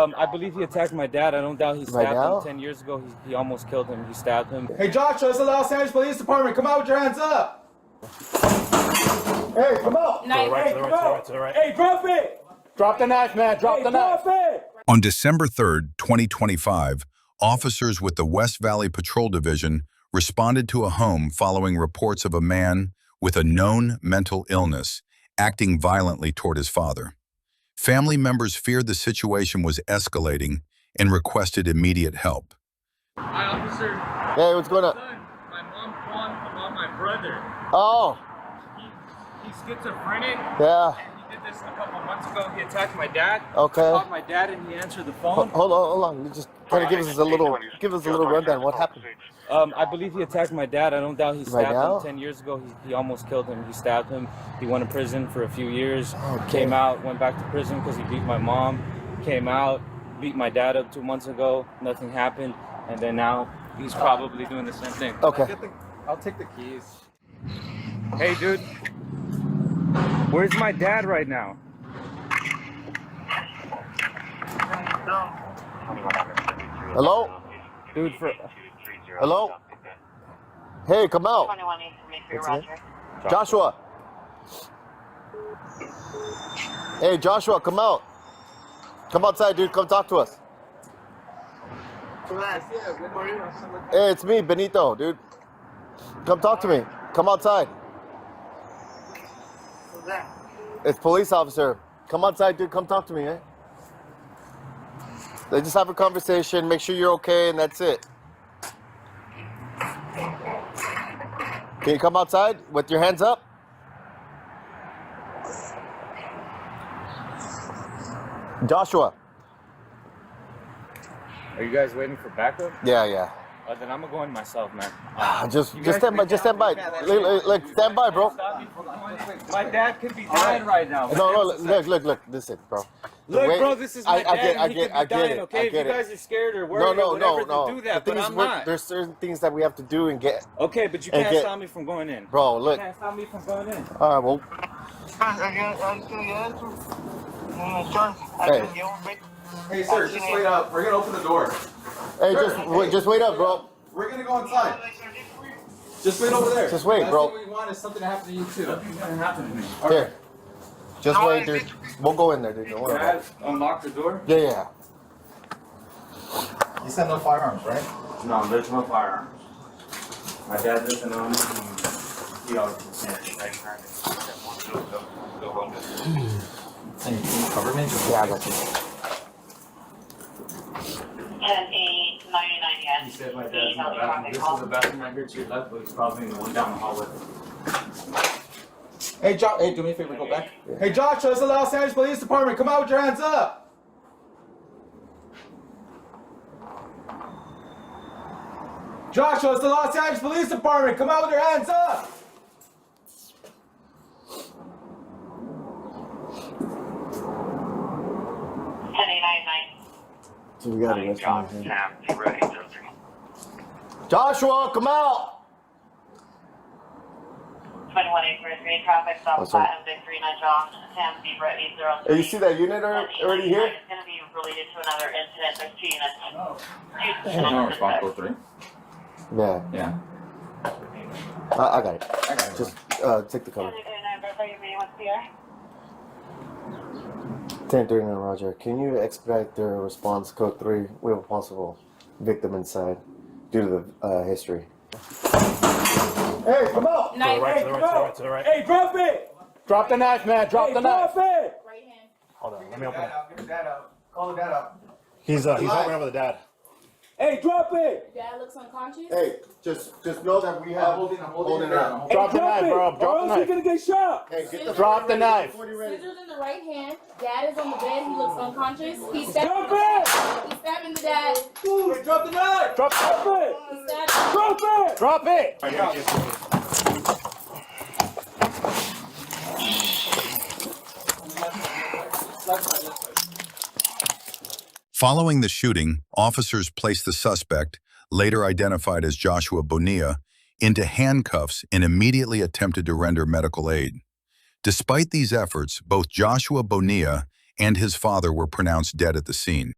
I believe he attacked my dad. I don't doubt he stabbed him 10 years ago. He almost killed him. He stabbed him. Hey, Joshua, it's the Los Angeles Police Department. Come out with your hands up. Hey, come out. Nice. Hey, come out. Hey, drop it. Drop the knife, man. Drop the knife. Drop it. On December 3rd, 2025, officers with the West Valley Patrol Division responded to a home following reports of a man with a known mental illness acting violently toward his father. Family members feared the situation was escalating and requested immediate help. Hi, officer. Hey, what's going on? Son, my mom called about my brother. Oh, He's schizophrenic. yeah. He did this a couple months ago. He attacked my dad. Okay. I called my dad and he answered the phone. Hold on. You just kind of give us a little rundown. What happened? I believe he attacked my dad. I don't doubt he stabbed now? him 10 years ago. He almost killed him. He stabbed him. He went to prison for a few years. Okay. Came out, went back to prison because he beat my mom. Came out, beat my dad up 2 months ago. Nothing happened. And then now he's probably doing the same thing. Okay. I'll take the keys. Hey, dude. Where's my dad right now? Hello? Dude, Hello? Hey, come out. 2183, Roger. Joshua. Hey, Joshua, come out. Come outside, dude. Come talk to us. Hey, it's me, Benito, dude. Come talk to me. Come outside. It's police officer. Come outside, dude. Come talk to me, eh? They just have a conversation, make sure you're okay, and that's it. Can you come outside with your hands up? Joshua. are you guys waiting for backup? Yeah. Then I'm gonna go in myself, man. Just stand by. Just stand by. Look, stand by, bro. My dad could be dying right now. No, look. Listen, bro. Look, bro, this is my dad. I get it. Okay, if you guys are scared or worried or whatever, then do that. But I'm not. There's certain things that we have to do and get. Okay, but you can't stop me from going in. Bro, look. You can't stop me from going in. All right, well. Hey, sir, just wait up. We're gonna open the door. Hey, just wait up, bro. We're gonna go inside. Just wait over there. Just wait, bro. Last thing we want is something to happen to you too. Nothing's gonna happen to me. Here. Just wait, dude. We'll go in there, dude. Don't worry Can about it. I unlock the door? Yeah. You said no firearms, right? No, there's no firearms. My dad doesn't own it. He always Can you cover me? Yeah, I got you. 10-8-99, yes. He said my dad's in the bathroom. This is the bathroom right here to your left, but he's probably in the one down the hallway. Hey, hey, do me a favor, go back. Hey, Joshua, it's the Los Angeles Police Department. Come out with your hands up. Joshua, it's the Los Angeles Police Department. Come out with your hands up. So we got it. Joshua, come out. 2183, traffic stop, Platinum Victory, Night John, Sam Zebra 803. Hey, you see that unit already here? It's going to be related to another incident. There's 2 units. No, responsible 3. Yeah. Yeah. I got it. Just take the cover. 1039, Roger. Can you expedite their response code 3? We have a possible victim inside due to the history. Hey, come out! Nice. Hey, come out! Hey, drop it! Drop the knife, man. Drop the knife. Right hand. Hold on. Let me open it. Get the dad out. Call the dad out. He's opening up with the dad. Hey, drop it! Dad looks unconscious. Hey, just know that we have I'm holding it down. Drop the knife, bro. Drop the knife. You're gonna get shot. Hey, drop the knife. Scissors in the right hand. Dad is on the bed. He looks unconscious. He's Drop it! stabbing the dad. Hey, drop the knife! Drop it. He's stabbing. Drop it! Drop it. Following the shooting, officers placed the suspect, later identified as Joshua Bonilla, into handcuffs and immediately attempted to render medical aid. Despite these efforts, both Joshua Bonilla and his father were pronounced dead at the scene.